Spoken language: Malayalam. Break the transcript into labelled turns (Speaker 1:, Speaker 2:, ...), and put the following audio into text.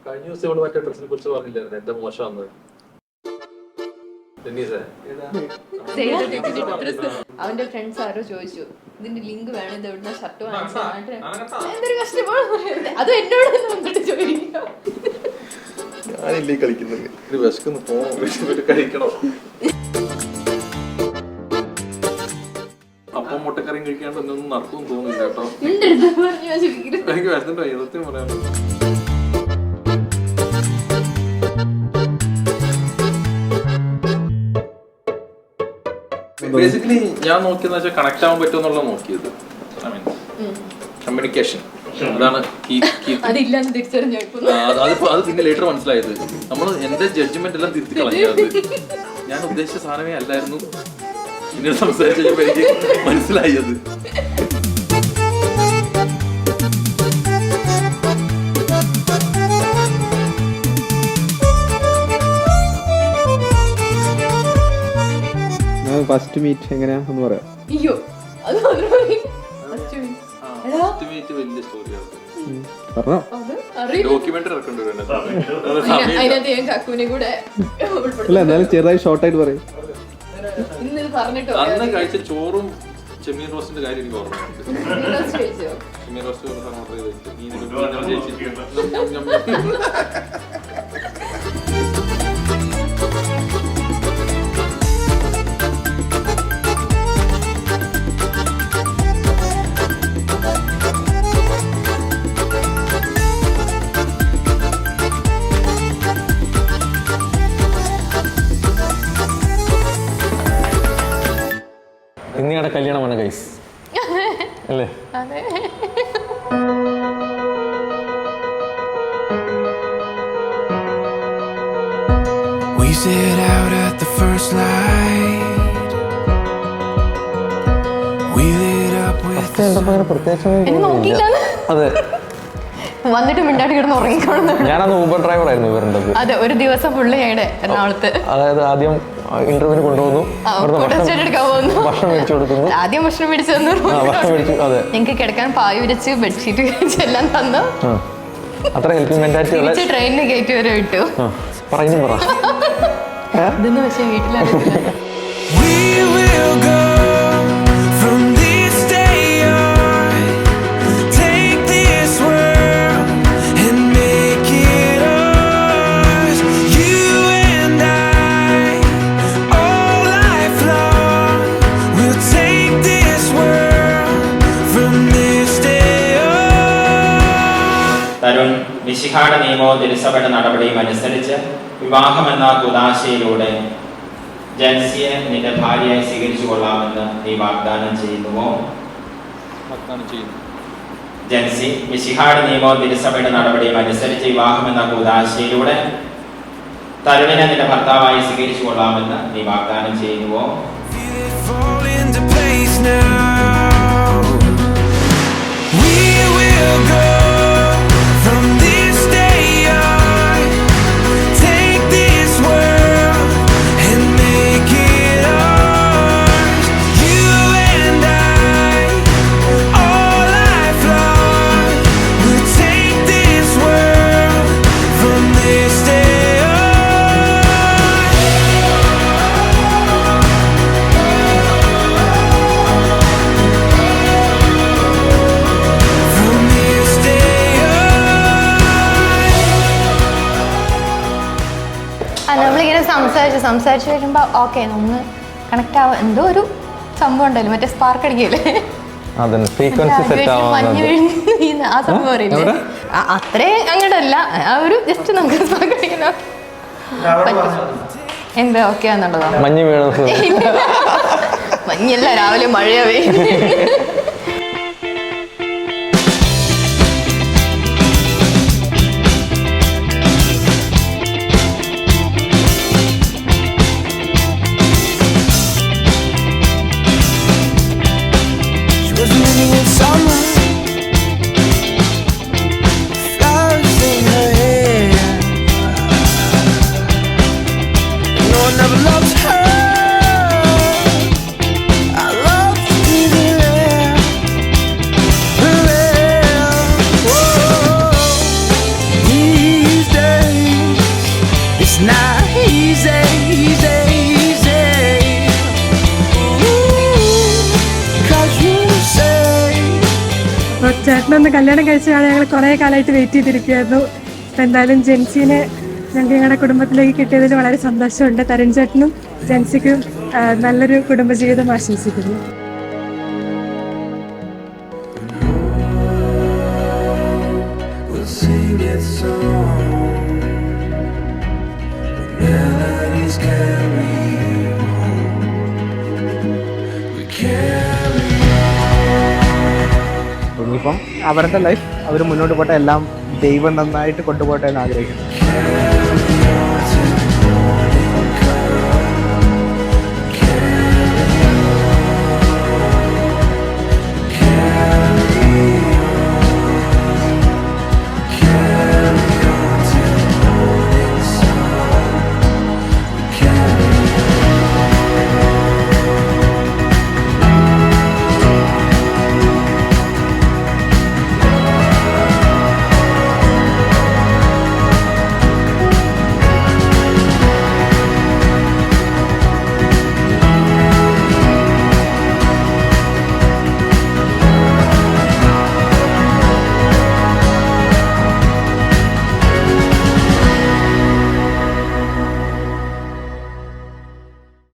Speaker 1: കഴിഞ്ഞ ദിവസം ഇവിടെ മറ്റേ ഡ്രസ്സിനെ കുറിച്ച് പറഞ്ഞില്ലായിരുന്നു എന്താ മോശമാണെന്ന്.
Speaker 2: അവന്റെ ഫ്രണ്ട്സ് ആരോ ചോദിച്ചു ഇതിന്റെ ലിങ്ക് വേണം, ഇത് എവിടുന്ന ഷർട്ട് വാങ്ങിച്ചു, എന്തൊരു കഷ്ടപ്പാട് പറയുന്നത്. അത് എന്നോട് വന്നിട്ട് ചോദിക്കാം.
Speaker 1: ഞാനില്ലേ കളിക്കുന്നത്, ഇത് വിശക്കുന്നു, പോണോ കഴിക്കണോ? അപ്പം മുട്ടക്കറിയും കഴിക്കാണ്ട് ഒന്നും നടക്കും തോന്നുന്നില്ല കേട്ടോ. എനിക്ക് വിശന്നിട്ടോ എഴുതത്തിന് പറയാൻ. ബേസിക്കലി ഞാൻ നോക്കിയെന്ന് വെച്ചാൽ കണക്ട് ആവാൻ പറ്റുമെന്നുള്ള നോക്കിയത്. ഐ മീൻ കമ്മ്യൂണിക്കേഷൻ, അതാണ് അത് പിന്നെ ലേറ്റർ മനസ്സിലായത്. നമ്മൾ എന്റെ ജഡ്ജ്മെന്റ് എല്ലാം തിരുത്തി കളഞ്ഞത്. ഞാൻ ഉദ്ദേശിച്ച സാധനമേ അല്ലായിരുന്നു. പിന്നീട് സംസാരിച്ചപ്പോൾ എനിക്ക് മനസ്സിലായത്.
Speaker 3: ഫസ്റ്റ് മീറ്റ് എങ്ങനെയാ ഒന്ന് പറയാം. അല്ല എന്നാലും ചെറുതായി ഷോർട്ടായിട്ട് പറയും.
Speaker 1: അന്ന് കഴിച്ച ചോറും ചെമ്മീൻ റോസ്റ്റിന്റെ കാര്യം എനിക്ക് ഓർമ്മയുണ്ട്. ചെമ്മീൻ റോസ്റ്റ്
Speaker 4: ഇന്നിയുടെ കല്യാണമാണ് ഗൈസ് അല്ലേ?
Speaker 5: We set out at the first light. We lit up with
Speaker 4: അതെ,
Speaker 2: വന്നിട്ട് മിണ്ടാടി കിടന്ന് ഉറങ്ങിക്കോളുന്നു.
Speaker 4: ഞാനന്ന് ഊബർ ഡ്രൈവർ ആയിരുന്നു ഇവരുടെ.
Speaker 2: അതെ, ഒരു ദിവസം പുള്ളിയുടെ എറണാകുളത്ത്.
Speaker 4: അതായത് ആദ്യം ഇന്റർവ്യൂവിന് കൊണ്ടുപോകുന്നു, ഭക്ഷണം മേടിച്ചു കൊടുക്കുന്നു.
Speaker 2: ആദ്യം ഭക്ഷണം മേടിച്ചു തന്നു, ഞങ്ങൾക്ക് കിടക്കാൻ പായ വിരിച്ച് ബെഡ്ഷീറ്റ് എല്ലാം തന്നു.
Speaker 4: അത്ര ഹെൽപ്പിംഗ് മെന്റാലിറ്റി
Speaker 2: ട്രെയിനിന് ഗേറ്റ് വരെ വിട്ടു. ഇതൊന്നും പക്ഷേ വീട്ടിലറിയില്ല.
Speaker 6: തരുൺ മിശിഹായുടെ നിയമവും തിരുസഭയുടെ നടപടിയും അനുസരിച്ച് വിവാഹമെന്ന കുദാശയിലൂടെ ജൻസിയെ നിന്റെ ഭാര്യയായി സ്വീകരിച്ചു കൊള്ളാമെന്ന് നീ വാഗ്ദാനം ചെയ്യുന്നുവോ? ജൻസി മിശിഹായുടെ നിയമവും തിരുസഭയുടെ നടപടിയും അനുസരിച്ച് വിവാഹമെന്ന കുദാശയിലൂടെ തരുണിനെ നിന്റെ ഭർത്താവായി സ്വീകരിച്ചു കൊള്ളാമെന്ന് നീ വാഗ്ദാനം ചെയ്യുന്നുവോ?
Speaker 2: നമ്മളിങ്ങനെ സംസാരിച്ച് വരുമ്പോ ഓക്കെ ഒന്ന് കണക്ട് ആവാം. എന്തോ ഒരു സംഭവം ഉണ്ടല്ലോ, മറ്റേ സ്പാർക്ക് അടിക്കല്ലേ, മഞ്ഞ് വീഴുന്ന ആ സംഭവം അറിയില്ലേ? അത്രേ അങ്ങോട്ടല്ല, ആ ഒരു ജസ്റ്റ് നമുക്ക് സ്പാർക്ക് അടിക്കുന്ന എന്താ ഓക്കെ ആണെന്നുള്ളതോ? മഞ്ഞല്ല, രാവിലെ മഴയാ പെയ്യുന്നത്.
Speaker 5: Never loved her. I loved to be there.
Speaker 7: ചേട്ടനൊന്ന് കല്യാണം കഴിച്ചതാണ് ഞങ്ങൾ കുറേ കാലമായിട്ട് വെയിറ്റ് ചെയ്തിരിക്കുകയായിരുന്നു. അപ്പം എന്തായാലും ജെൻസിനെ ഞങ്ങൾക്ക് ഞങ്ങളുടെ കുടുംബത്തിലേക്ക് കിട്ടിയതിൽ വളരെ സന്തോഷമുണ്ട്. തരുൺ ചേട്ടനും ജെൻസിക്കും നല്ലൊരു കുടുംബജീവിതം ആശംസിക്കുന്നു.
Speaker 5: We'll sing its song. Melodies carry on. We carry
Speaker 8: ഇനിയിപ്പം അവരുടെ ലൈഫ് അവർ മുന്നോട്ട് പോട്ടെ, എല്ലാം ദൈവം നന്നായിട്ട് കൊണ്ടുപോട്ടെ എന്ന് ആഗ്രഹിക്കുന്നു.
Speaker 5: on.